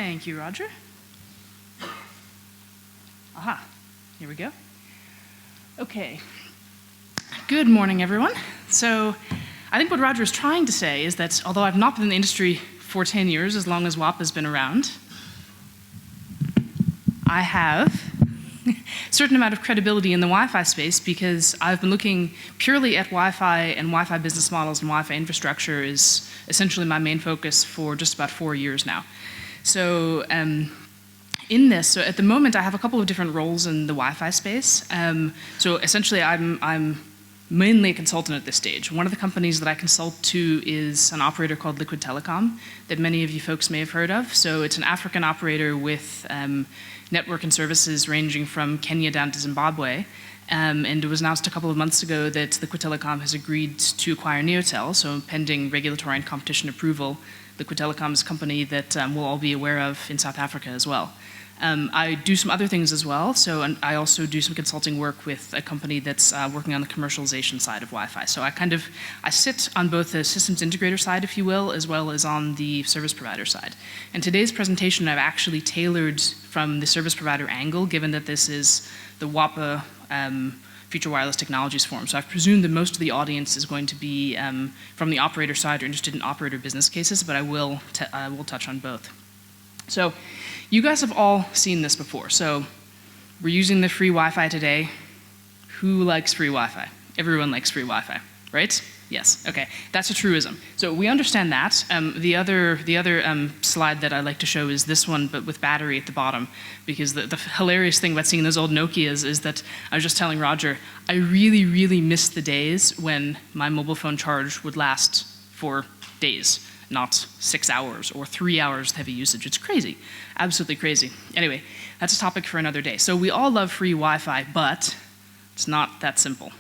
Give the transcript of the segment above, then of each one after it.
Thank you, Roger. Aha, here we go. Okay. Good morning, everyone. So I think what Roger is trying to say is that although I've not been in the industry for 10 years, as long as WAPA has been around, I have a certain amount of credibility in the Wi-Fi space because I've been looking purely at Wi-Fi and Wi-Fi business models and Wi-Fi infrastructure is essentially my main focus for just about 4 years now. So so at the moment I have a couple of different roles in the Wi-Fi space. So essentially I'm mainly a consultant at this stage. One of the companies that I consult to is an operator called Liquid Telecom that many of you folks may have heard of. So it's an African operator with network and services ranging from Kenya down to Zimbabwe. And it was announced a couple of months ago that Liquid Telecom has agreed to acquire Neotel, so pending regulatory and competition approval. Liquid Telecom is a company that we'll all be aware of in South Africa as well. I do some other things as well, so I also do some consulting work with a company that's working on the commercialization side of Wi-Fi. So I sit on both the systems integrator side, if you will, as well as on the service provider side. And today's presentation I've actually tailored from the service provider angle, given that this is the WAPA Future Wireless Technologies Forum. So I've presumed that most of the audience is going to be from the operator side or interested in operator business cases, but I will touch on both. So you guys have all seen this before. So we're using the free Wi-Fi today. Who likes free Wi-Fi? Everyone likes free Wi-Fi, right? Yes, okay, that's a truism. So we understand that. The other slide that I like to show is this one, but with battery at the bottom, because the hilarious thing about seeing those old Nokias is that I was just telling Roger, I really, really miss the days when my mobile phone charge would last for days, not 6 hours or 3 hours of heavy usage. It's crazy, absolutely crazy. Anyway, that's a topic for another day. So we all love free Wi-Fi, but it's not that simple.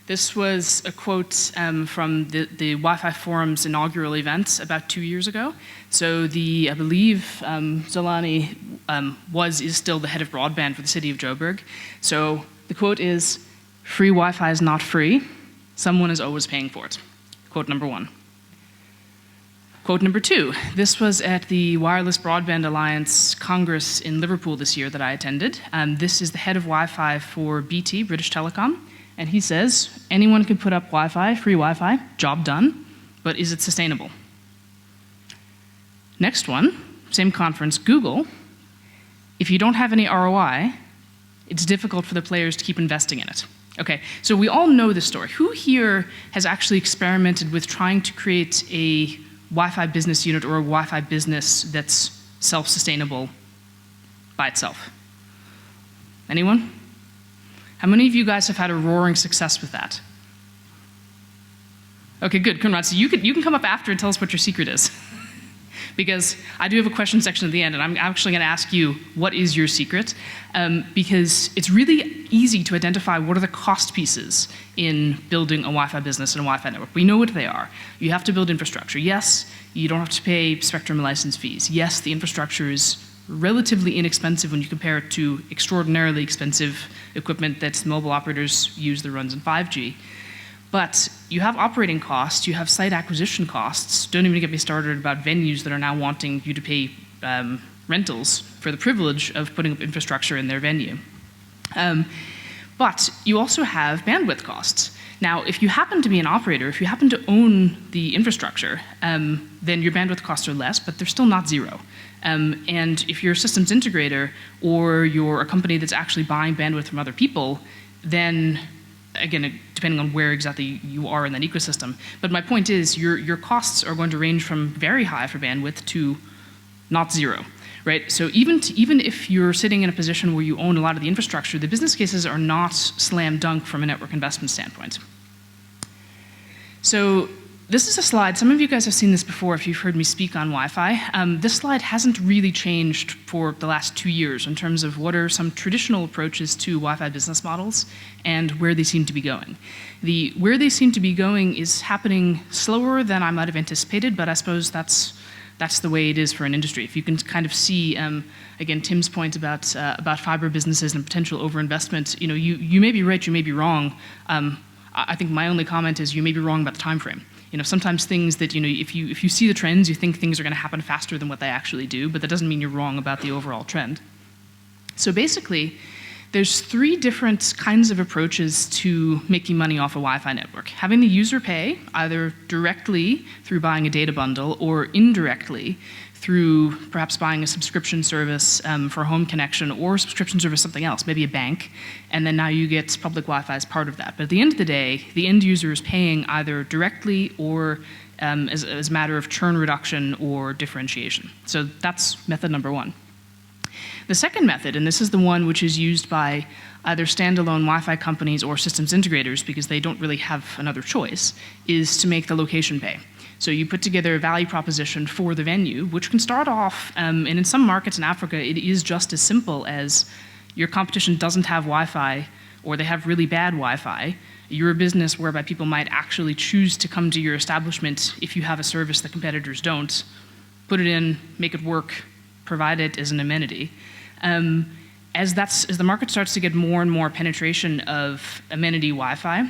This was a quote from the Wi-Fi Forum's inaugural event about 2 years ago. So I believe Zolani is still the head of broadband for the city of Joburg. So the quote is, "Free Wi-Fi is not free. Someone is always paying for it." Quote number one. Quote number two, this was at the Wireless Broadband Alliance Congress in Liverpool this year that I attended. This is the head of Wi-Fi for BT, British Telecom. And he says, anyone can put up Wi-Fi, free Wi-Fi, job done, but is it sustainable? Next one, same conference, Google. If you don't have any ROI, it's difficult for the players to keep investing in it. Okay, so we all know this story. Who here has actually experimented with trying to create a Wi-Fi business unit or a Wi-Fi business that's self-sustainable by itself? Anyone? How many of you guys have had a roaring success with that? Okay, good, Conrad. So you can come up after and tell us what your secret is. Because I do have a question section at the end, and I'm actually going to ask you, what is your secret? Because it's really easy to identify what are the cost pieces in building a Wi-Fi business and a Wi-Fi network. We know what they are. You have to build infrastructure. Yes, you don't have to pay spectrum license fees. Yes, the infrastructure is relatively inexpensive when you compare it to extraordinarily expensive equipment that mobile operators use that runs in 5G. But you have operating costs, you have site acquisition costs. Don't even get me started about venues that are now wanting you to pay rentals for the privilege of putting up infrastructure in their venue. But you also have bandwidth costs. Now, if you happen to be an operator, if you happen to own the infrastructure, then your bandwidth costs are less, but they're still not zero. And if you're a systems integrator or you're a company that's actually buying bandwidth from other people, then again, depending on where exactly you are in that ecosystem. But my point is your costs are going to range from very high for bandwidth to not zero, right? So even if you're sitting in a position where you own a lot of the infrastructure, the business cases are not slam dunk from a network investment standpoint. So this is a slide, some of you guys have seen this before if you've heard me speak on Wi-Fi. This slide hasn't really changed for the last 2 years in terms of what are some traditional approaches to Wi-Fi business models and where they seem to be going. Where they seem to be going is happening slower than I might have anticipated, but I suppose that's the way it is for an industry. If you can kind of see, again, Tim's point about fiber businesses and potential overinvestment, you may be right, you may be wrong. I think my only comment is you may be wrong about the time frame. sometimes things that, if you see the trends, you think things are going to happen faster than what they actually do, but that doesn't mean you're wrong about the overall trend. So basically, there's 3 different kinds of approaches to making money off a Wi-Fi network. Having the user pay, either directly through buying a data bundle or indirectly through perhaps buying a subscription service for a home connection, or a subscription service something else, maybe a bank, and then now you get public Wi-Fi as part of that. But at the end of the day, the end user is paying either directly or as a matter of churn reduction or differentiation. So that's method number 1. The second method, and this is the one which is used by either standalone Wi-Fi companies or systems integrators because they don't really have another choice, is to make the location pay. So you put together a value proposition for the venue, which can start off, and in some markets in Africa, it is just as simple as your competition doesn't have Wi-Fi, or they have really bad Wi-Fi. You're a business whereby people might actually choose to come to your establishment if you have a service that competitors don't. Put it in, make it work, provide it as an amenity. As the market starts to get more and more penetration of amenity Wi-Fi,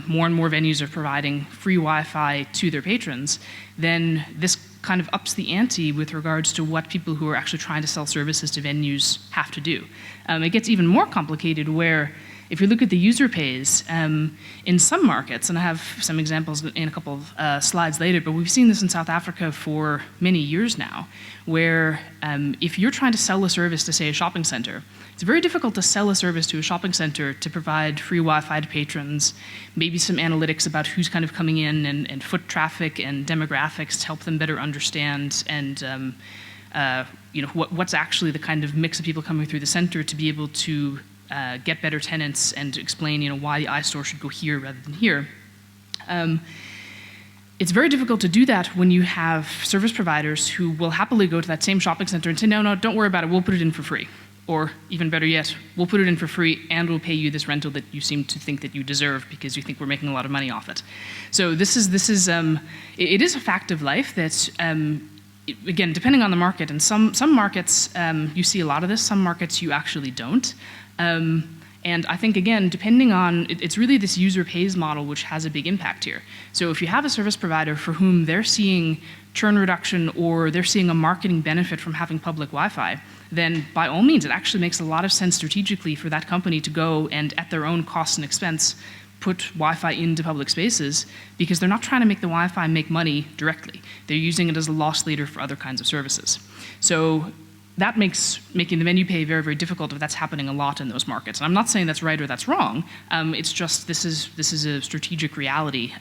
more and more venues are providing free Wi-Fi to their patrons, then this kind of ups the ante with regards to what people who are actually trying to sell services to venues have to do. It gets even more complicated where, if you look at the user pays, in some markets, and I have some examples in a couple of slides later, but we've seen this in South Africa for many years now, where if you're trying to sell a service to, say, a shopping center, it's very difficult to sell a service to a shopping center to provide free Wi-Fi to patrons, maybe some analytics about who's kind of coming in and foot traffic and demographics to help them better understand and what's actually the kind of mix of people coming through the center to be able to get better tenants and to explain why the iStore should go here rather than here. It's very difficult to do that when you have service providers who will happily go to that same shopping center and say, no, don't worry about it, we'll put it in for free. Or even better yet, we'll put it in for free and we'll pay you this rental that you seem to think that you deserve because you think we're making a lot of money off it. So it is a fact of life that, again, depending on the market, and some markets you see a lot of this, some markets you actually don't. And I think, again, depending on, it's really this user pays model which has a big impact here. So if you have a service provider for whom they're seeing churn reduction or they're seeing a marketing benefit from having public Wi-Fi, then by all means, it actually makes a lot of sense strategically for that company to go and at their own cost and expense put Wi-Fi into public spaces, because they're not trying to make the Wi-Fi make money directly. They're using it as a loss leader for other kinds of services. So that makes making the venue pay very, very difficult if that's happening a lot in those markets. And I'm not saying that's right or that's wrong. It's just this is a strategic reality.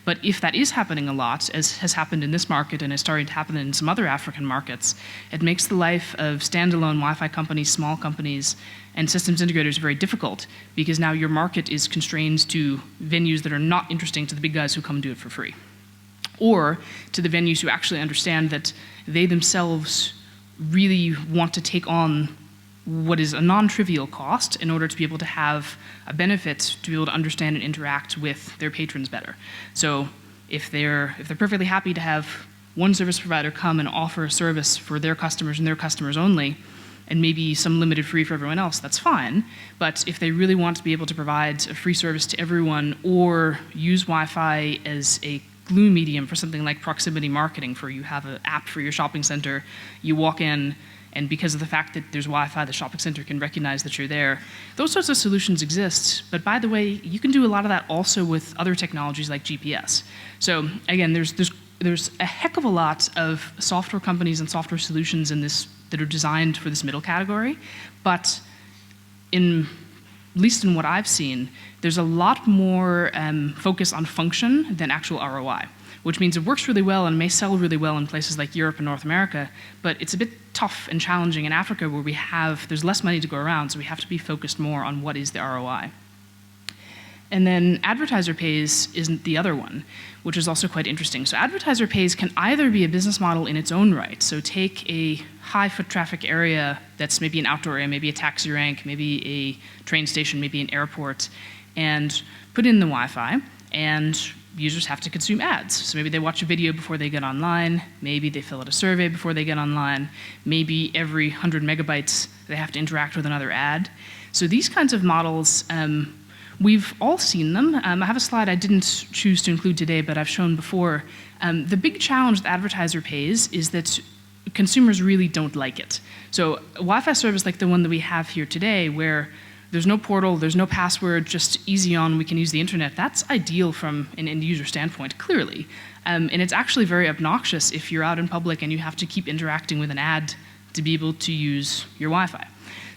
But if that is happening a lot, as has happened in this market and is starting to happen in some other African markets, it makes the life of standalone Wi-Fi companies, small companies, and systems integrators very difficult, because now your market is constrained to venues that are not interesting to the big guys who come do it for free, or to the venues who actually understand that they themselves really want to take on what is a non-trivial cost in order to be able to have a benefit to be able to understand and interact with their patrons better. So if they're perfectly happy to have one service provider come and offer a service for their customers and their customers only, and maybe some limited free for everyone else, that's fine. But if they really want to be able to provide a free service to everyone or use Wi-Fi as a glue medium for something like proximity marketing, for you have an app for your shopping center, you walk in, and because of the fact that there's Wi-Fi, the shopping center can recognize that you're there. Those sorts of solutions exist, but by the way, you can do a lot of that also with other technologies like GPS. So again, there's a heck of a lot of software companies and software solutions in this that are designed for this middle category, but at least in what I've seen, there's a lot more focus on function than actual ROI, which means it works really well and may sell really well in places like Europe and North America, but it's a bit tough and challenging in Africa where there's less money to go around, so we have to be focused more on what is the ROI. And then advertiser pays isn't the other one, which is also quite interesting. So advertiser pays can either be a business model in its own right. So take a high foot traffic area that's maybe an outdoor area, maybe a taxi rank, maybe a train station, maybe an airport, and put in the Wi-Fi, and users have to consume ads. So maybe they watch a video before they get online, maybe they fill out a survey before they get online, maybe every 100 megabytes they have to interact with another ad. So these kinds of models We've all seen them. I have a slide I didn't choose to include today, but I've shown before. The big challenge that advertiser pays is that consumers really don't like it. So a Wi-Fi service like the one that we have here today, where there's no portal, there's no password, just easy on, we can use the internet, that's ideal from an end user standpoint, clearly. And it's actually very obnoxious if you're out in public and you have to keep interacting with an ad to be able to use your Wi-Fi.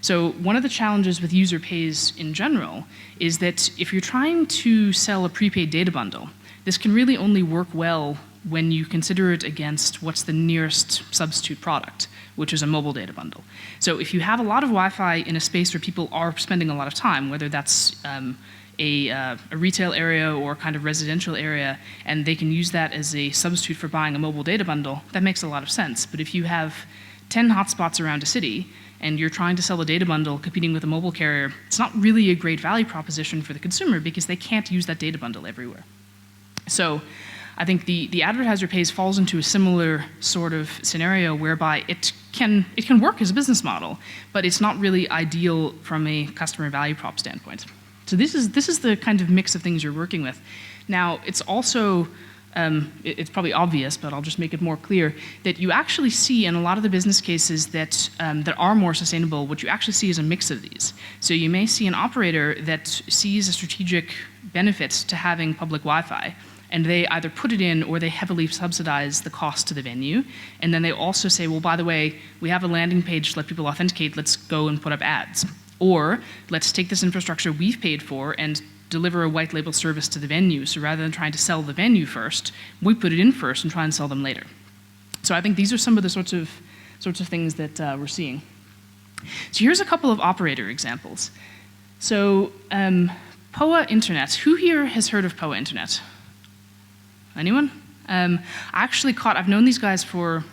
So one of the challenges with user pays in general is that if you're trying to sell a prepaid data bundle, this can really only work well when you consider it against what's the nearest substitute product, which is a mobile data bundle. So if you have a lot of Wi-Fi in a space where people are spending a lot of time, whether that's a retail area or kind of residential area, and they can use that as a substitute for buying a mobile data bundle, that makes a lot of sense. But if you have 10 hotspots around a city, and you're trying to sell a data bundle competing with a mobile carrier, it's not really a great value proposition for the consumer because they can't use that data bundle everywhere. So I think the advertiser pays falls into a similar sort of scenario whereby it can work as a business model, but it's not really ideal from a customer value prop standpoint. So this is the kind of mix of things you're working with. Now, it's also, it's probably obvious, but I'll just make it more clear, that you actually see in a lot of the business cases that are more sustainable, what you actually see is a mix of these. So you may see an operator that sees a strategic benefit to having public Wi-Fi, and they either put it in or they heavily subsidize the cost to the venue. And then they also say, well, by the way, we have a landing page to let people authenticate, let's go and put up ads. Or let's take this infrastructure we've paid for and deliver a white label service to the venue. So rather than trying to sell the venue first, we put it in first and try and sell them later. So I think these are some of the sorts of things that we're seeing. So here's a couple of operator examples. So POA Internet. Who here has heard of POA Internet? Anyone? I've known these guys for,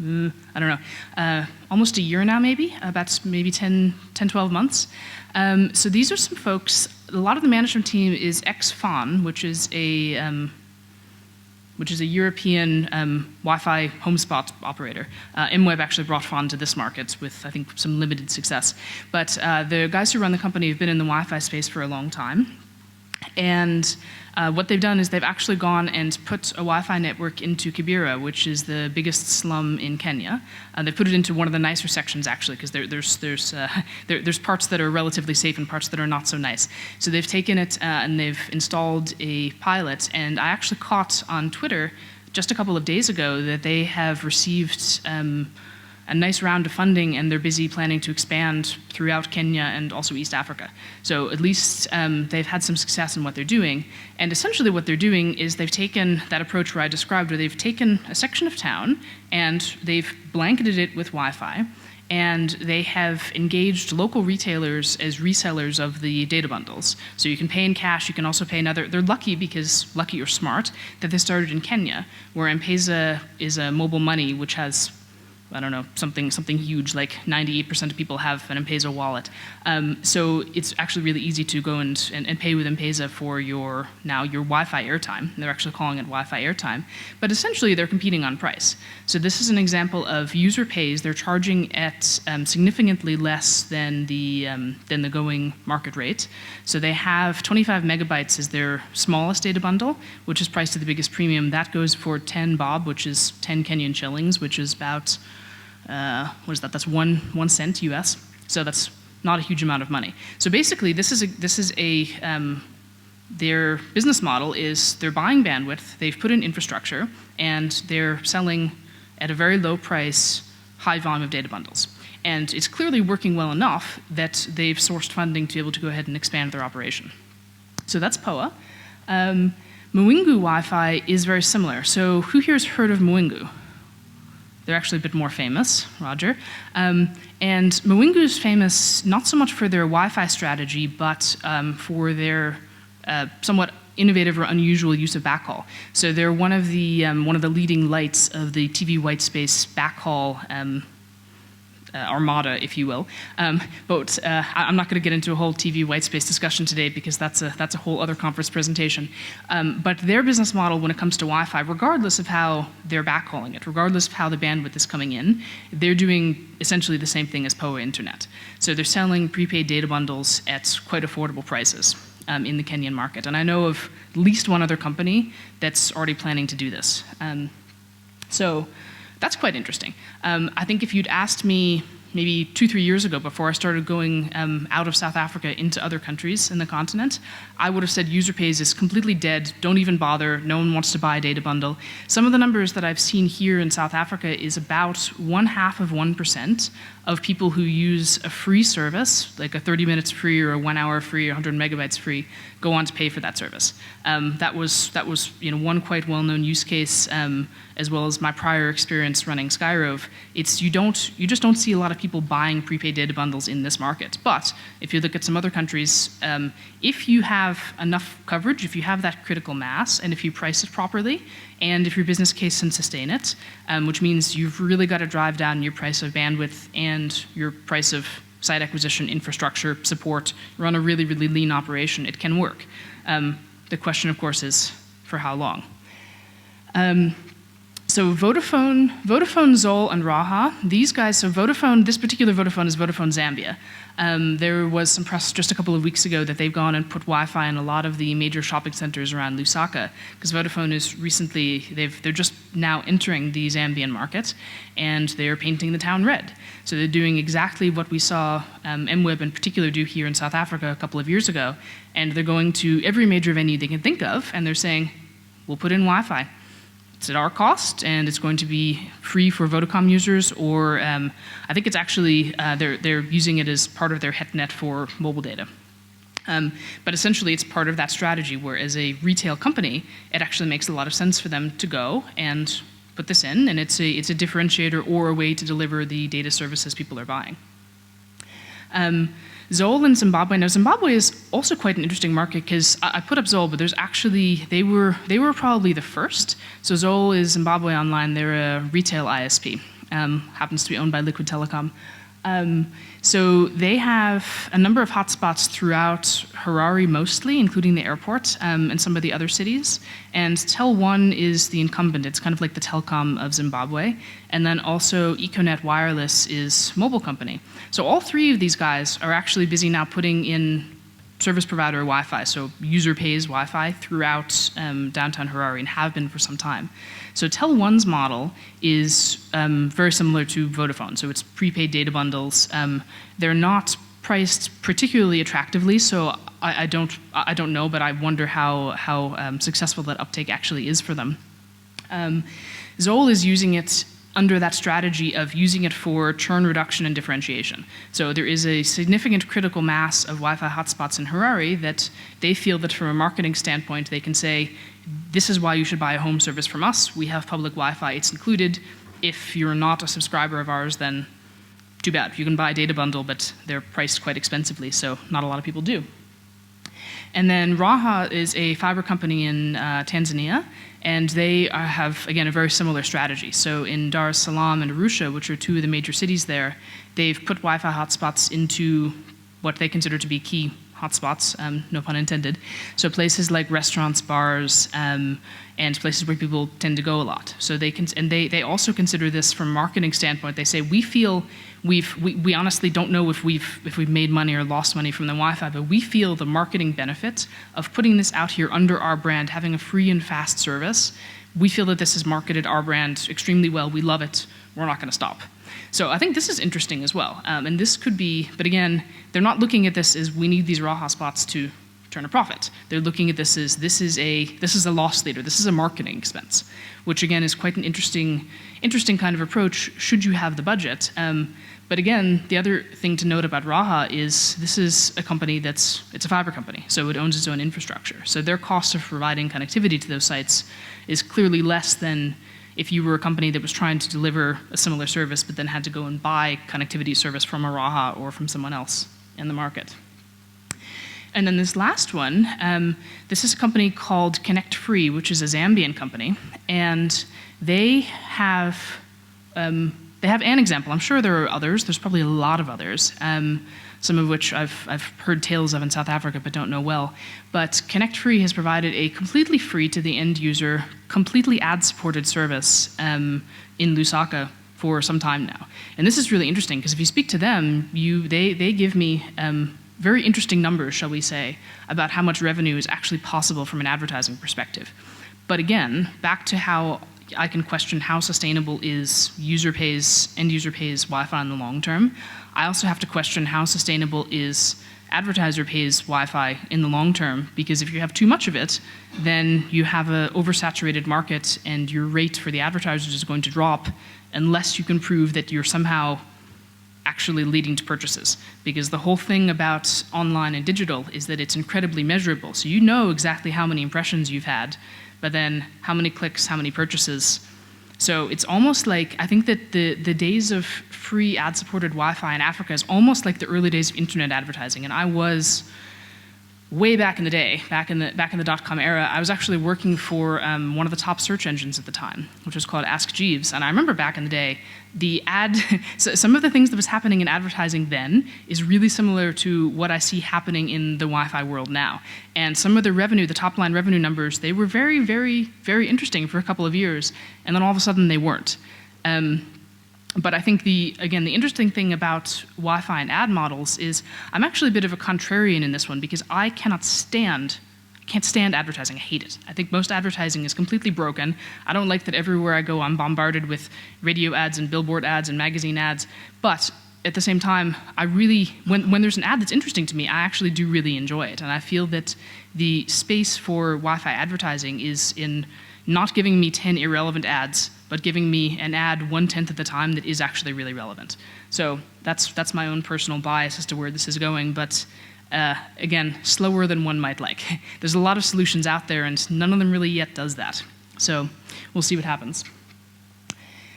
I don't know, almost a year now maybe, about maybe 10, 12 months. So these are some folks, a lot of the management team is ex-FON, which is a European Wi-Fi hotspot operator. MWeb actually brought FON to this market with, I think, some limited success. But the guys who run the company have been in the Wi-Fi space for a long time. And what they've done is they've actually gone and put a Wi-Fi network into Kibera, which is the biggest slum in Kenya. They put it into one of the nicer sections, actually, because there's parts that are relatively safe and parts that are not so nice. So they've taken it and they've installed a pilot. And I actually caught on Twitter just a couple of days ago that they have received a nice round of funding, and they're busy planning to expand throughout Kenya and also East Africa. So at least they've had some success in what they're doing. And essentially what they're doing is they've taken that approach where I described, where they've taken a section of town and they've blanketed it with Wi-Fi, and they have engaged local retailers as resellers of the data bundles. So you can pay in cash, you can also pay another. They're lucky or smart, that they started in Kenya, where M-Pesa is a mobile money which has, I don't know, something huge, like 98% of people have an M-Pesa wallet. So it's actually really easy to go and pay with M-Pesa for your Wi-Fi airtime. They're actually calling it Wi-Fi airtime. But essentially, they're competing on price. So this is an example of user pays. They're charging at significantly less than the going market rate. So they have 25 megabytes as their smallest data bundle, which is priced at the biggest premium. That goes for 10 bob, which is 10 Kenyan shillings, which is about what is that? That's 1 cent US. So that's not a huge amount of money. So basically, their business model is they're buying bandwidth, they've put in infrastructure, and they're selling at a very low price, high volume of data bundles. And it's clearly working well enough that they've sourced funding to be able to go ahead and expand their operation. So that's POA. Mwingu Wi-Fi is very similar. So who here has heard of Mwingu? They're actually a bit more famous, Roger. And Mwingu is famous not so much for their Wi-Fi strategy, but for their somewhat innovative or unusual use of backhaul. So they're one of the leading lights of the TV white space backhaul armada, if you will. But I'm not going to get into a whole TV white space discussion today because that's a whole other conference presentation. But their business model when it comes to Wi-Fi, regardless of how they're backhauling it, regardless of how the bandwidth is coming in, they're doing essentially the same thing as POA Internet. So they're selling prepaid data bundles at quite affordable prices. in the Kenyan market. And I know of at least one other company that's already planning to do this. So that's quite interesting. I think if you'd asked me maybe 2-3 years ago, before I started going out of South Africa into other countries in the continent, I would have said user pays is completely dead, don't even bother, no one wants to buy a data bundle. Some of the numbers that I've seen here in South Africa is about 1/2% of people who use a free service, like a 30 minutes free or a 1 hour free or 100 megabytes free, go on to pay for that service. That was one quite well-known use case, as well as my prior experience running Skyrove. You just don't see a lot of people buying prepaid data bundles in this market. But if you look at some other countries, if you have enough coverage, if you have that critical mass, and if you price it properly, and if your business case can sustain it, which means you've really got to drive down your price of bandwidth and your price of site acquisition, infrastructure, support, run a really, really lean operation, it can work. The question, of course, is for how long? So Vodafone, Zol, and Raha, these guys, so Vodafone, this particular Vodafone is Vodafone Zambia. There was some press just a couple of weeks ago that they've gone and put Wi-Fi in a lot of the major shopping centers around Lusaka, because Vodafone is recently, they're just now entering the Zambian market, and they're painting the town red. So they're doing exactly what we saw MWeb in particular do here in South Africa a couple of years ago, and they're going to every major venue they can think of, and they're saying, we'll put in Wi-Fi. It's at our cost, and it's going to be free for Vodacom users, or I think it's actually, they're using it as part of their HetNet for mobile data. But essentially, it's part of that strategy where, as a retail company, it actually makes a lot of sense for them to go and put this in, and it's a differentiator or a way to deliver the data services people are buying. Zol in Zimbabwe. Now, Zimbabwe is also quite an interesting market, because I put up Zol, but there's actually, they were probably the first. So Zol is Zimbabwe Online. They're a retail ISP. Happens to be owned by Liquid Telecom. So they have a number of hotspots throughout Harare mostly, including the airport, and some of the other cities. And Tel1 is the incumbent. It's kind of like the Telcom of Zimbabwe. And then also Econet Wireless is mobile company. So all three of these guys are actually busy now putting in service provider Wi-Fi, so user pays Wi-Fi throughout downtown Harare, and have been for some time. So Tel1's model is very similar to Vodafone, so it's prepaid data bundles. They're not priced particularly attractively, so I don't know, but I wonder how successful that uptake actually is for them. Zol is using it under that strategy of using it for churn reduction and differentiation. So there is a significant critical mass of Wi-Fi hotspots in Harare that they feel that from a marketing standpoint, they can say, this is why you should buy a home service from us. We have public Wi-Fi, it's included. If you're not a subscriber of ours, then too bad. You can buy a data bundle, but they're priced quite expensively, so not a lot of people do. And then Raha is a fiber company in Tanzania, and they have, again, a very similar strategy. So in Dar es Salaam and Arusha, which are two of the major cities there, they've put Wi-Fi hotspots into what they consider to be key hotspots, no pun intended. So places like restaurants, bars, and places where people tend to go a lot. So they also consider this from a marketing standpoint. They say, we feel we honestly don't know if we've made money or lost money from the Wi-Fi, but we feel the marketing benefit of putting this out here under our brand, having a free and fast service. We feel that this has marketed our brand extremely well. We love it. We're not going to stop. So I think this is interesting as well. And this could be, but again, they're not looking at this as we need these Raha spots to turn a profit. They're looking at this as this is a loss leader. This is a marketing expense, which again is quite an interesting kind of approach should you have the budget. But again, the other thing to note about Raha is this is a company it's a fiber company, so it owns its own infrastructure. So their cost of providing connectivity to those sites is clearly less than if you were a company that was trying to deliver a similar service but then had to go and buy connectivity service from a Raha or from someone else in the market. And then this last one, this is a company called Connect Free, which is a Zambian company, and they have an example. I'm sure there are others. There's probably a lot of others, some of which I've heard tales of in South Africa but don't know well. But Connect Free has provided a completely free to the end user, completely ad-supported service in Lusaka for some time now. And this is really interesting because if you speak to them, they give me very interesting numbers, shall we say, about how much revenue is actually possible from an advertising perspective. But again, back to how I can question how sustainable is end user pays Wi-Fi in the long term. I also have to question how sustainable is advertiser pays Wi-Fi in the long term, because if you have too much of it, then you have an oversaturated market and your rate for the advertisers is going to drop unless you can prove that you're somehow actually leading to purchases. Because the whole thing about online and digital is that it's incredibly measurable. So you know exactly how many impressions you've had, but then how many clicks, how many purchases. So it's almost like, I think that the days of free ad-supported Wi-Fi in Africa is almost like the early days of internet advertising. And I was way back in the day, back in the dot-com era, I was actually working for one of the top search engines at the time, which was called Ask Jeeves. And I remember back in the day, so some of the things that was happening in advertising then is really similar to what I see happening in the Wi-Fi world now. And some of the revenue, the top line revenue numbers, they were very, very, very interesting for a couple of years, and then all of a sudden they weren't. But I think again, the interesting thing about Wi-Fi and ad models is I'm actually a bit of a contrarian in this one, because I can't stand advertising. I hate it. I think most advertising is completely broken. I don't like that everywhere I go I'm bombarded with radio ads and billboard ads and magazine ads. But at the same time, I really, when there's an ad that's interesting to me, I actually do really enjoy it. And I feel that the space for Wi-Fi advertising is in not giving me 10 irrelevant ads, but giving me an ad 1/10 of the time that is actually really relevant. So that's my own personal bias as to where this is going, but again, slower than one might like. There's a lot of solutions out there, and none of them really yet does that. So we'll see what happens.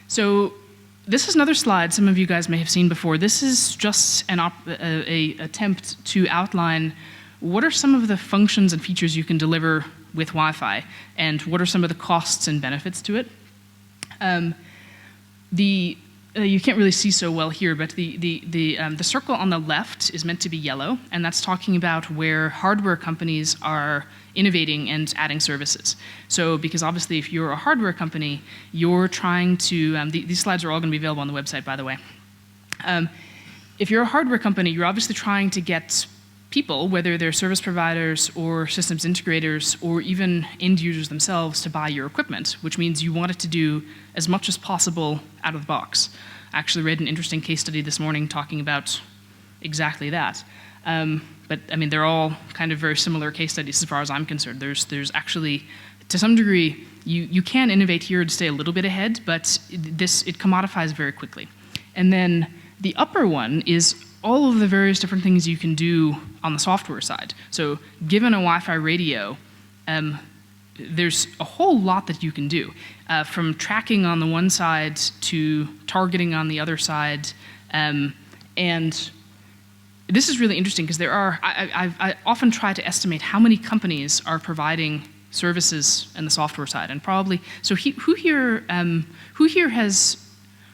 So this is another slide some of you guys may have seen before. This is just an attempt to outline what are some of the functions and features you can deliver with Wi-Fi, and what are some of the costs and benefits to it. You can't really see so well here, but the circle on the left is meant to be yellow, and that's talking about where hardware companies are innovating and adding services. So, because obviously if you're a hardware company, you're trying to, these slides are all going to be available on the website, by the way. If you're a hardware company, you're obviously trying to get people, whether they're service providers or systems integrators or even end users themselves, to buy your equipment, which means you want it to do as much as possible out of the box. I actually read an interesting case study this morning talking about exactly that. But I mean, they're all kind of very similar case studies as far as I'm concerned. There's actually, to some degree, you can innovate here to stay a little bit ahead, but it commodifies very quickly. And then the upper one is all of the various different things you can do on the software side. So given a Wi-Fi radio, there's a whole lot that you can do, from tracking on the one side to targeting on the other side. And this is really interesting because I often try to estimate how many companies are providing services in the software side, and probably, so who here has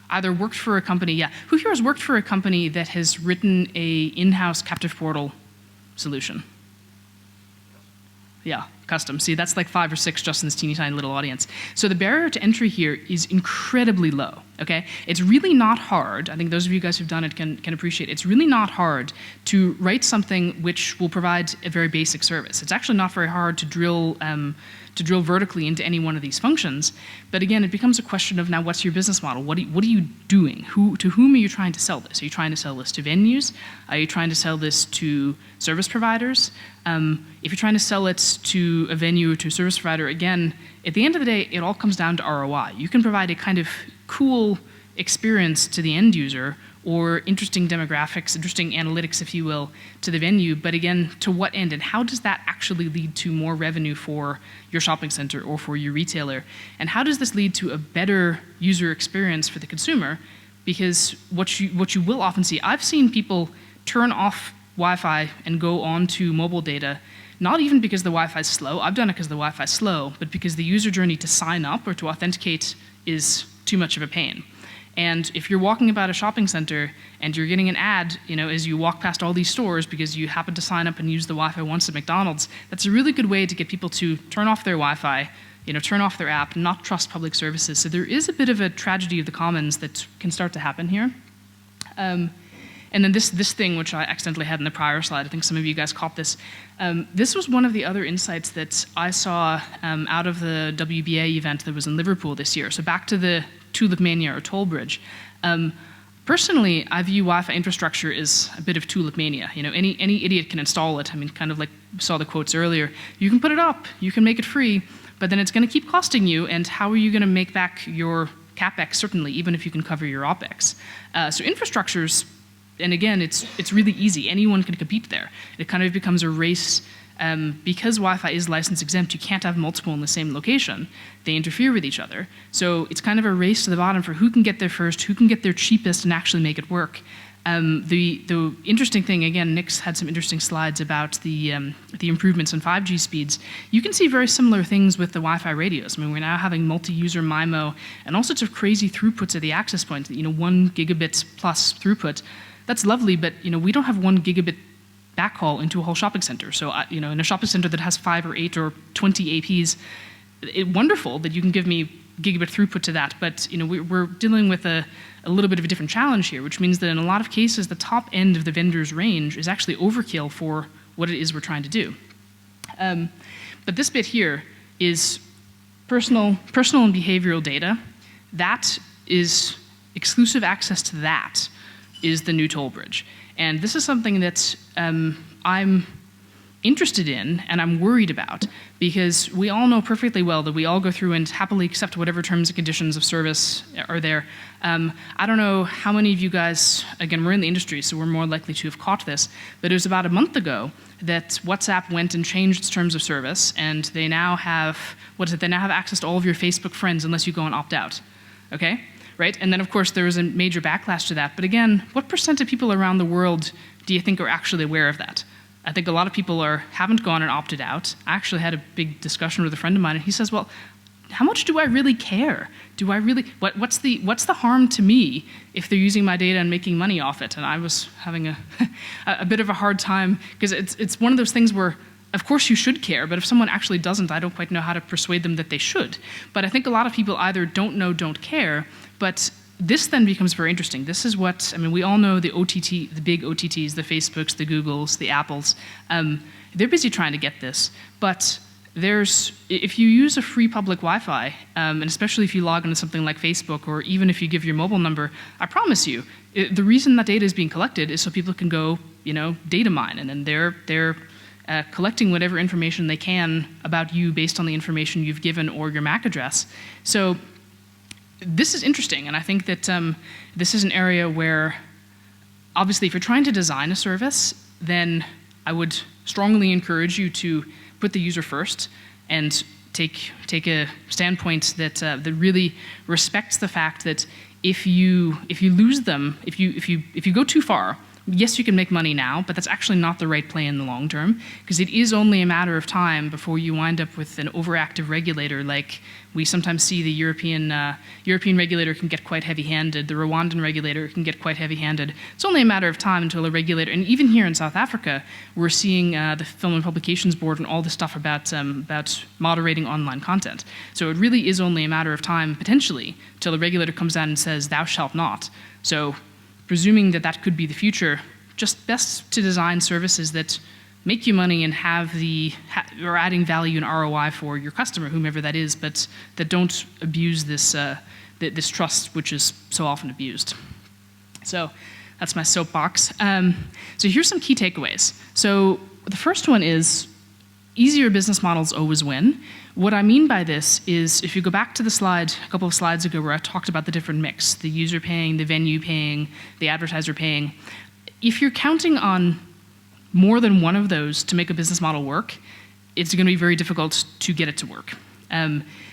either worked for a company, who here has worked for a company that has written a in-house captive portal solution? Yeah, custom. See, that's like 5 or 6 just in this teeny tiny little audience. So the barrier to entry here is incredibly low, okay? It's really not hard, I think those of you guys who've done it can appreciate, it's really not hard to write something which will provide a very basic service. It's actually not very hard to drill vertically into any one of these functions. But again, it becomes a question of now, what's your business model? What are you doing? To whom are you trying to sell this? Are you trying to sell this to venues? Are you trying to sell this to service providers? If you're trying to sell it to a venue or to a service provider, again, at the end of the day, it all comes down to ROI. You can provide a kind of cool experience to the end user, or interesting demographics, interesting analytics, if you will, to the venue, but again, to what end, and how does that actually lead to more revenue for your shopping center or for your retailer? And how does this lead to a better user experience for the consumer? Because what you will often see, I've seen people turn off Wi-Fi and go on to mobile data, not even because the Wi-Fi is slow, I've done it because the Wi-Fi is slow, but because the user journey to sign up or to authenticate is too much of a pain. And if you're walking about a shopping center and you're getting an ad, as you walk past all these stores because you happen to sign up and use the Wi-Fi once at McDonald's, that's a really good way to get people to turn off their Wi-Fi, turn off their app, not trust public services. So there is a bit of a tragedy of the commons that can start to happen here. And And then this thing, which I accidentally had in the prior slide, I think some of you guys caught this. This was one of the other insights that I saw out of the WBA event that was in Liverpool this year. So back to the Tulip Mania or toll bridge. Personally, I view Wi-Fi infrastructure as a bit of tulip mania. You know, any idiot can install it. I mean, kind of like we saw the quotes earlier. You can put it up, you can make it free, but then it's going to keep costing you, and how are you going to make back your CapEx, certainly, even if you can cover your OpEx? So infrastructures, and again, it's really easy. Anyone can compete there. It kind of becomes a race. Because Wi-Fi is license exempt, you can't have multiple in the same location. They interfere with each other. So it's kind of a race to the bottom for who can get there first, who can get there cheapest and actually make it work. The interesting thing, again, Nick's had some interesting slides about the improvements in 5G speeds. You can see very similar things with the Wi-Fi radios. I mean, we're now having multi-user MIMO and all sorts of crazy throughputs at the access point. You know, 1 gigabit plus throughput. That's lovely, but you know, we don't have 1 gigabit backhaul into a whole shopping center. So, you know, in a shopping center that has 5 or 8 or 20 APs, wonderful that you can give me gigabit throughput to that, but you know, we're dealing with a little bit of a different challenge here, which means that in a lot of cases, the top end of the vendor's range is actually overkill for what it is we're trying to do. But this bit here is personal and behavioral data. That is exclusive access to that is the new toll bridge. And this is something that I'm interested in and I'm worried about, because we all know perfectly well that we all go through and happily accept whatever terms and conditions of service are there. I don't know how many of you guys, again, we're in the industry, so we're more likely to have caught this, but it was about a month ago that WhatsApp went and changed its terms of service, and they now have, they now have access to all of your Facebook friends unless you go and opt out, okay? Right? And then, of course, there was a major backlash to that. But again, what % of people around the world do you think are actually aware of that? I think a lot of people haven't gone and opted out. I actually had a big discussion with a friend of mine, and he says, well, how much do I really care? Do I really, what's the harm to me if they're using my data and making money off it? And I was having a bit of a hard time, because it's one of those things where, of course you should care, but if someone actually doesn't, I don't quite know how to persuade them that they should. But I think a lot of people either don't know, don't care, but this then becomes very interesting. This is what, I mean, we all know the OTT, the big OTTs, the Facebooks, the Googles, the Apples. They're busy trying to get this, but if you use a free public Wi-Fi, and especially if you log into something like Facebook, or even if you give your mobile number, I promise you, the reason that data is being collected is so people can go, you know, data mine, and then they're collecting whatever information they can about you based on the information you've given or your MAC address. So this is interesting, and I think that this is an area where, obviously, if you're trying to design a service, then I would strongly encourage you to put the user first and take a standpoint that that really respects the fact that if you lose them, if you go too far, yes, you can make money now, but that's actually not the right play in the long term, because it is only a matter of time before you wind up with an overactive regulator. Like we sometimes see the European regulator can get quite heavy-handed, the Rwandan regulator can get quite heavy-handed. It's only a matter of time until a regulator, and even here in South Africa, we're seeing the Film and Publications Board and all this stuff about moderating online content. So it really is only a matter of time, potentially, till a regulator comes down and says, thou shalt not. So presuming that that could be the future, just best to design services that make you money and are adding value and ROI for your customer, whomever that is, but that don't abuse this trust, which is so often abused. So that's my soapbox. So here's some key takeaways. So the first one is easier business models always win. What I mean by this is, if you go back to the slide a couple of slides ago where I talked about the different mix, the user paying, the venue paying, the advertiser paying, if you're counting on more than one of those to make a business model work, it's going to be very difficult to get it to work.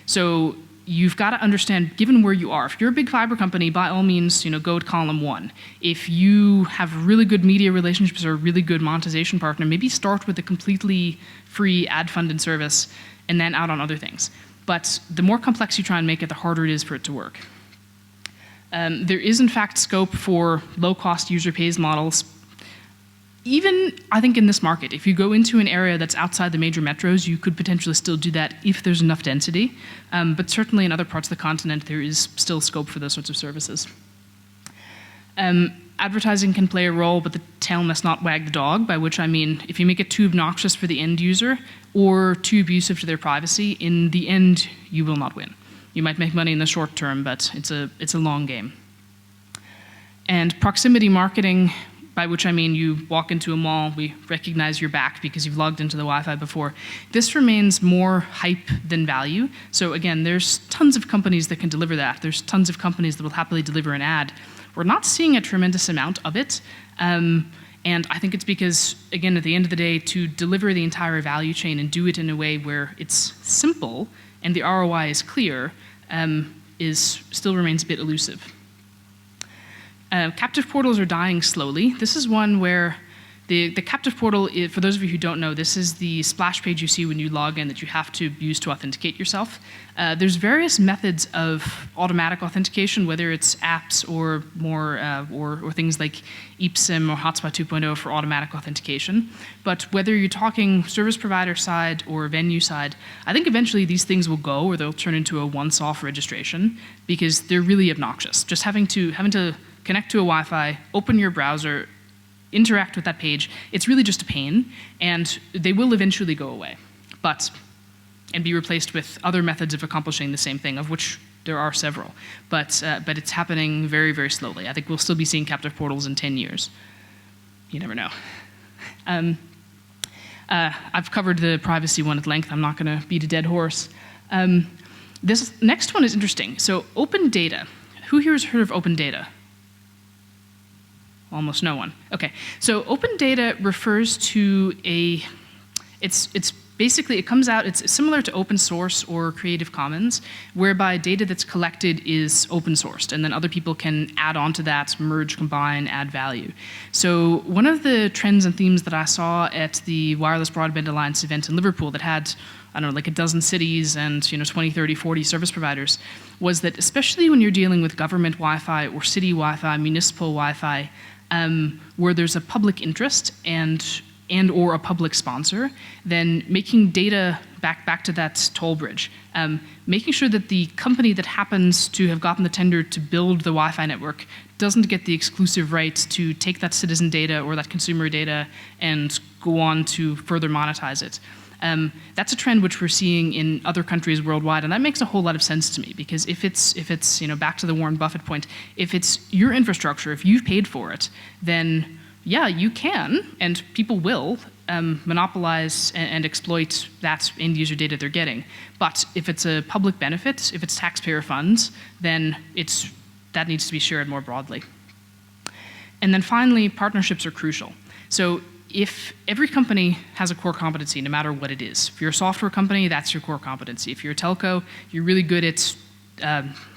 So you've got to understand, given where you are, if you're a big fiber company, by all means, go to column 1. If you have really good media relationships or a really good monetization partner, maybe start with a completely free ad-funded service and then out on other things. But the more complex you try and make it, the harder it is for it to work. There is, in fact, scope for low-cost user-pays models. Even, I think, in this market, if you go into an area that's outside the major metros, you could potentially still do that if there's enough density. But certainly in other parts of the continent, there is still scope for those sorts of services. Advertising can play a role, but the tail must not wag the dog, by which I mean if you make it too obnoxious for the end user or too abusive to their privacy, in the end, you will not win. You might make money in the short term, but it's a long game. And proximity marketing, by which I mean you walk into a mall, we recognize your back because you've logged into the Wi-Fi before. This remains more hype than value. So again, there's tons of companies that can deliver that. There's tons of companies that will happily deliver an ad. We're not seeing a tremendous amount of it. And I think it's because, again, at the end of the day, to deliver the entire value chain and do it in a way where it's simple and the ROI is clear, still remains a bit elusive. Captive portals are dying slowly. This is one where the captive portal, for those of you who don't know, this is the splash page you see when you log in that you have to use to authenticate yourself. There's various methods of automatic authentication, whether it's apps or more, or things like ePSIM or Hotspot 2.0 for automatic authentication. But whether you're talking service provider side or venue side, I think eventually these things will go, or they'll turn into a once-off registration because they're really obnoxious. Just having to connect to a Wi-Fi, open your browser, interact with that page, it's really just a pain, and they will eventually go away, and be replaced with other methods of accomplishing the same thing, of which there are several. But it's happening very, very slowly. I think we'll still be seeing captive portals in 10 years. You never know. I've covered the privacy one at length. I'm not going to beat a dead horse. This next one is interesting. So open data. Who here has heard of open data? Almost no one. Okay, so open data refers to it's basically, it comes out, it's similar to open source or Creative Commons, whereby data that's collected is open sourced, and then other people can add on to that, merge, combine, add value. So one of the trends and themes that I saw at the Wireless Broadband Alliance event in Liverpool that had, I don't know, like a dozen cities and 20, 30, 40 service providers, was that especially when you're dealing with government Wi-Fi or city Wi-Fi, municipal Wi-Fi, where there's a public interest and or a public sponsor, then making data back to that toll bridge, making sure that the company that happens to have gotten the tender to build the Wi-Fi network doesn't get the exclusive right to take that citizen data or that consumer data and go on to further monetize it. That's a trend which we're seeing in other countries worldwide, and that makes a whole lot of sense to me, because if it's back to the Warren Buffett point, if it's your infrastructure, if you've paid for it, then yeah, you can, and people will monopolize and exploit that end user data they're getting. But if it's a public benefit, if it's taxpayer funds, then that needs to be shared more broadly. And then finally, partnerships are crucial. So if every company has a core competency, no matter what it is. If you're a software company, that's your core competency. If you're a telco, you're really good at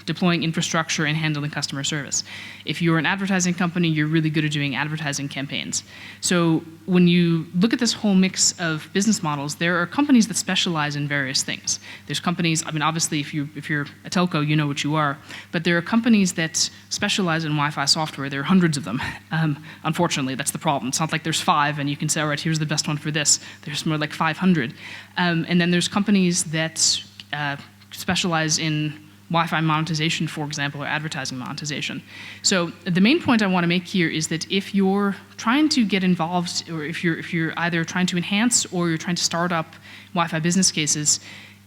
deploying infrastructure and handling customer service. If you're an advertising company, you're really good at doing advertising campaigns. So when you look at this whole mix of business models, there are companies that specialize in various things. There's companies, I mean, obviously if you're a telco, you know what you are, but there are companies that specialize in Wi-Fi software. There are hundreds of them. Unfortunately, that's the problem. It's not like there's 5 and you can say, all right, here's the best one for this. There's more like 500. And then there's companies that specialize in Wi-Fi monetization, for example, or advertising monetization. So the main point I want to make here is that if you're trying to get involved, or if you're either trying to enhance or you're trying to start up Wi-Fi business cases,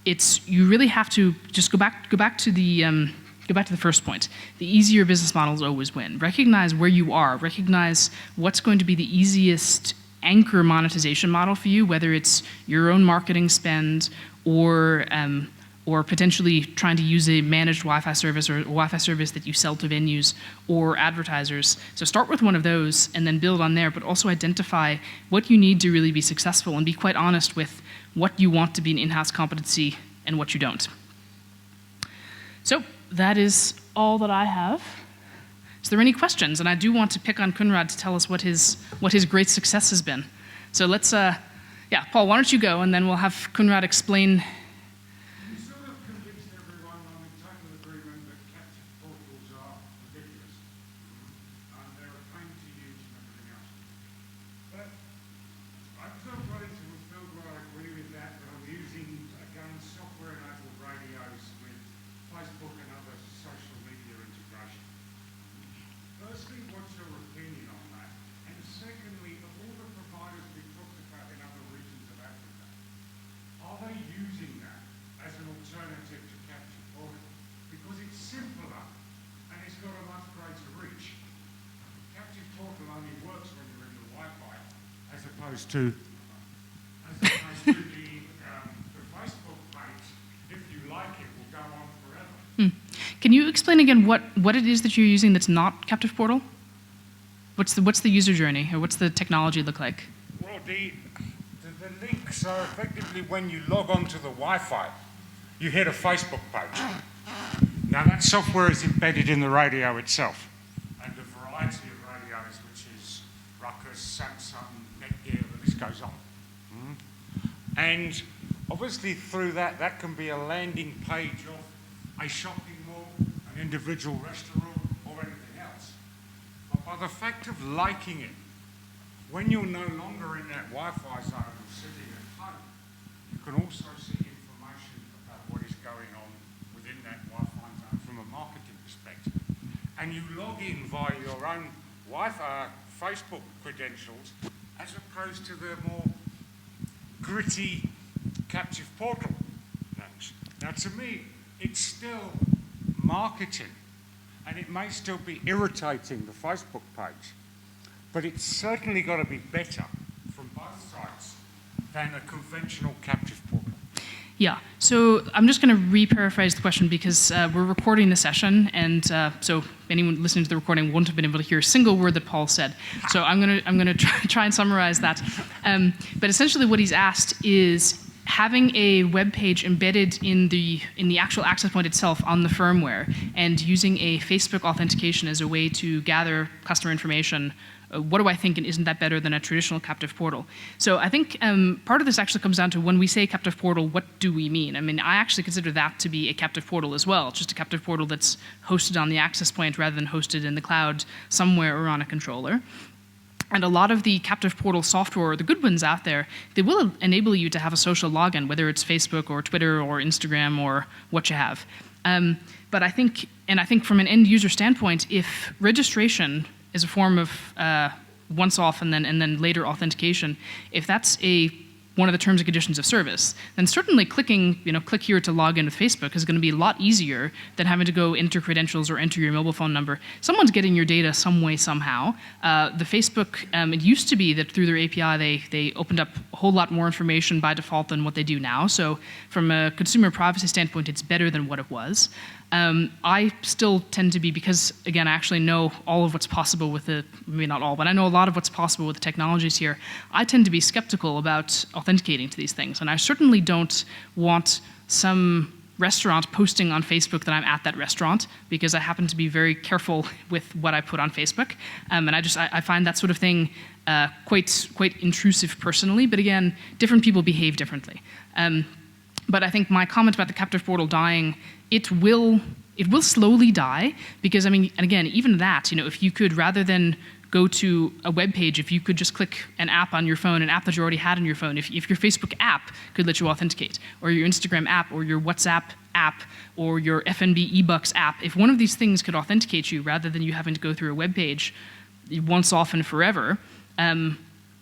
you really have to just go back to the first point. The easier business models always win. Recognize where you are. Recognize what's going to be the easiest anchor monetization model for you, whether it's your own marketing spend or potentially trying to use a managed Wi-Fi service or a Wi-Fi service that you sell to venues or advertisers. So start with one of those and then build on there, but also identify what you need to really be successful and be quite honest with what you want to be an in-house competency and what you don't. So that is all that I have. Is there any questions? And I do want to pick on Kunrad to tell us what his great success has been. So let's, yeah, Paul, why don't you go, and then we'll have Kunrad explain. Firstly, what's your opinion opposed to the Facebook page. If you like it, will go on forever. Can you explain again what it is that you're using that's not Captive Portal? What's the user journey, or what's the technology look like? Well, the links are effectively when you log on to the Wi-Fi, you hit a Facebook page. Now that software is embedded in the radio itself, and a variety of radios, which is Ruckus, Samsung, Netgear, the list goes on. And obviously through that can be a landing page of a shopping mall, an individual restaurant, or anything else. But by the fact of liking it, when you're no longer in that Wi-Fi zone or sitting at home, you can also see information about what is going on within that Wi-Fi zone from a marketing perspective. And you log in via your own Wi-Fi Facebook credentials as opposed to the more gritty Captive Portal names. Now to me, it's still marketing, and it may still be irritating, the Facebook page, but it's certainly got to be better from both sides than a conventional Captive Portal. Yeah, so I'm just going to re-paraphrase the question because we're recording the session, and so anyone listening to the recording wouldn't have been able to hear a single word that Paul said. So I'm going to try and summarize that. But essentially, what he's asked is having a web page embedded in the actual access point itself on the firmware, and using a Facebook authentication as a way to gather customer information. What do I think, and isn't that better than a traditional Captive Portal? So I think part of this actually comes down to when we say Captive Portal, what do we mean? I mean, I actually consider that to be a Captive Portal as well, just a Captive Portal that's hosted on the access point rather than hosted in the cloud somewhere or on a controller. And a lot of the Captive Portal software, the good ones out there, they will enable you to have a social login, whether it's Facebook or Twitter or Instagram or what you have. But I think from an end user standpoint, if registration is a form of once off and then later authentication, if that's one of the terms and conditions of service, then certainly clicking, click here to log in with Facebook is going to be a lot easier than having to go enter credentials or enter your mobile phone number. Someone's getting your data some way, somehow. The Facebook, it used to be that through their API, they opened up a whole lot more information by default than what they do now. So from a consumer privacy standpoint, it's better than what it was. I still tend to be, because again, I actually know all of what's possible with maybe not all, but I know a lot of what's possible with the technologies here. I tend to be skeptical about authenticating to these things, and I certainly don't want some restaurant posting on Facebook that I'm at that restaurant, because I happen to be very careful with what I put on Facebook, and I find that sort of thing quite intrusive personally. But again, different people behave differently. But I think my comment about the Captive Portal dying, it will slowly die, because I mean, and again, even that, if you could, rather than go to a web page, if you could just click an app on your phone, an app that you already had on your phone, if your Facebook app could let you authenticate, or your Instagram app, or your WhatsApp app, or your FNB eBucks app, if one of these things could authenticate you rather than you having to go through a web page once off and forever,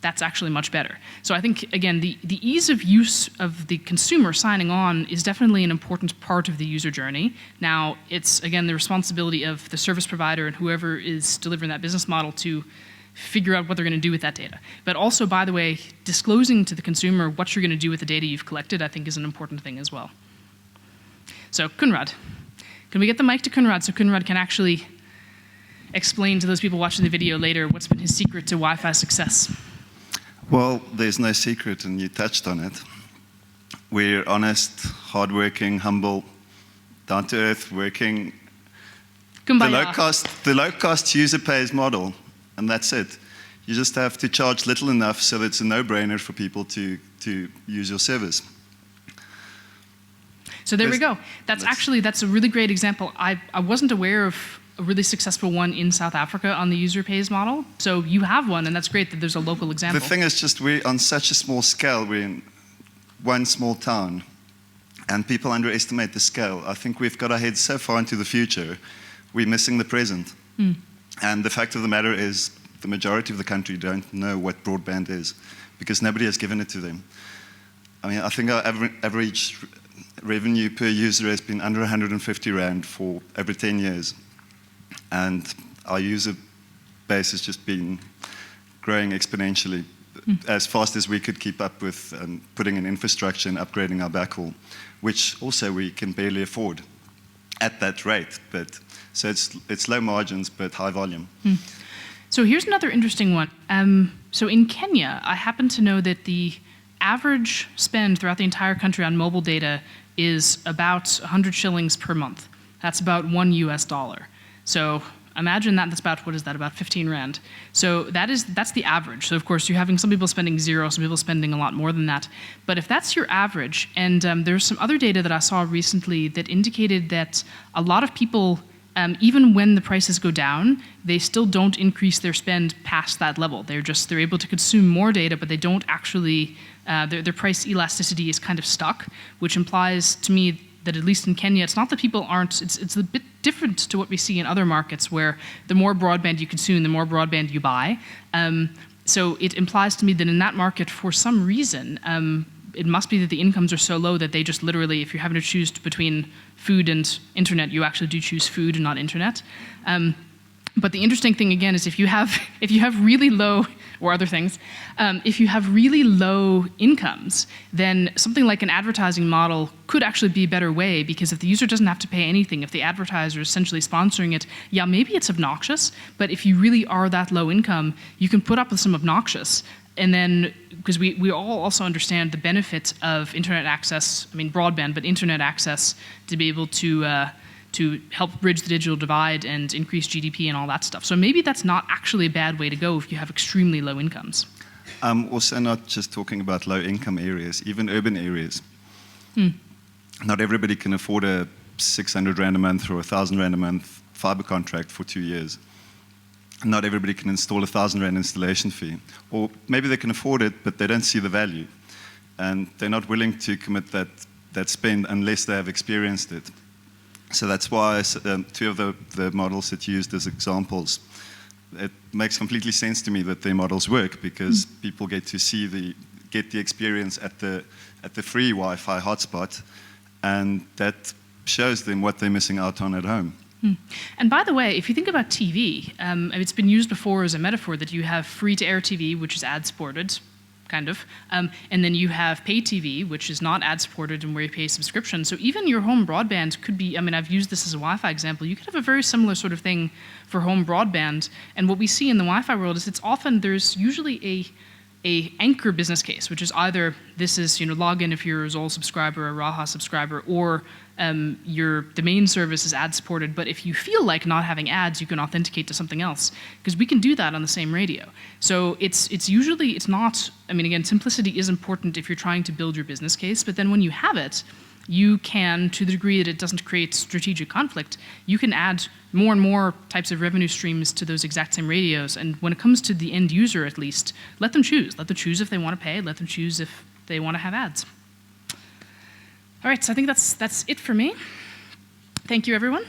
that's actually much better. So I think, again, the ease of use of the consumer signing on is definitely an important part of the user journey. Now, it's, again, the responsibility of the service provider and whoever is delivering that business model to figure out what they're going to do with that data. But also, by the way, disclosing to the consumer what you're going to do with the data you've collected, I think, is an important thing as well. So, Kunrad. Can we get the mic to Kunrad so Kunrad can actually explain to those people watching the video later what's been his secret to Wi-Fi success? Well, there's no secret, and you touched on it. We're honest, hardworking, humble, down-to-earth, working. Kumbaya. The low-cost user pays model, and that's it. You just have to charge little enough so that it's a no-brainer for people to use your service. So there we go. That's a really great example. I wasn't aware of a really successful one in South Africa on the user pays model. So you have one, and that's great that there's a local example. The thing is just we're on such a small scale. We're in one small town, and people underestimate the scale. I think we've got our heads so far into the future, we're missing the present. And the fact of the matter is the majority of the country don't know what broadband is, because nobody has given it to them. I mean, I think our average revenue per user has been under 150 Rand for over 10 years. And our user base has just been growing exponentially. as fast as we could keep up with putting in infrastructure and upgrading our backhaul, which also we can barely afford at that rate. But so it's low margins but high volume. So here's another interesting one. So in Kenya, I happen to know that the average spend throughout the entire country on mobile data is about 100 shillings per month. That's about $1. So imagine that's about, what is that, about 15 rand. So that's the average. So of course you're having some people spending zero, some people spending a lot more than that. But if that's your average, and there's some other data that I saw recently that indicated that a lot of people, even when the prices go down, they still don't increase their spend past that level. They're able to consume more data, but they don't actually, their price elasticity is kind of stuck, which implies to me that at least in Kenya, it's not that people aren't, it's a bit different to what we see in other markets where the more broadband you consume, the more broadband you buy. So it implies to me that in that market, for some reason, it must be that the incomes are so low that they just literally, if you're having to choose between food and internet, you actually do choose food and not internet. But the interesting thing again is if you have really low, or other things, if you have really low incomes, then something like an advertising model could actually be a better way, because if the user doesn't have to pay anything, if the advertiser is essentially sponsoring it, yeah, maybe it's obnoxious, but if you really are that low income, you can put up with some obnoxious. And then, because we all also understand the benefit of internet access, I mean broadband, but internet access to be able to help bridge the digital divide and increase GDP and all that stuff. So maybe that's not actually a bad way to go if you have extremely low incomes. Also not just talking about low income areas, even urban areas. Not everybody can afford a 600 Rand a month or 1,000 Rand a month fiber contract for 2 years. Not everybody can install a 1,000 Rand installation fee. Or maybe they can afford it, but they don't see the value. And they're not willing to commit that spend unless they have experienced it. So that's why two of the models that you used as examples, it makes completely sense to me that their models work, because people get to get the experience at the free Wi-Fi hotspot, and that shows them what they're missing out on at home. And by the way, if you think about TV, it's been used before as a metaphor that you have free-to-air TV, which is ad-supported, kind of, and then you have pay TV, which is not ad-supported and where you pay a subscription. So even your home broadband could be, I mean, I've used this as a Wi-Fi example, you could have a very similar sort of thing for home broadband. And what we see in the Wi-Fi world is there's usually a anchor business case, which is either this is, log in if you're a Zoll subscriber or a Raha subscriber, or the main service is ad supported, but if you feel like not having ads, you can authenticate to something else, because we can do that on the same radio. So it's usually not, I mean, again, simplicity is important if you're trying to build your business case, but then when you have it, you can, to the degree that it doesn't create strategic conflict, you can add more and more types of revenue streams to those exact same radios. And when it comes to the end user, at least, let them choose. Let them choose if they want to pay. Let them choose if they want to have ads. All right, so I think that's it for me. Thank you, everyone.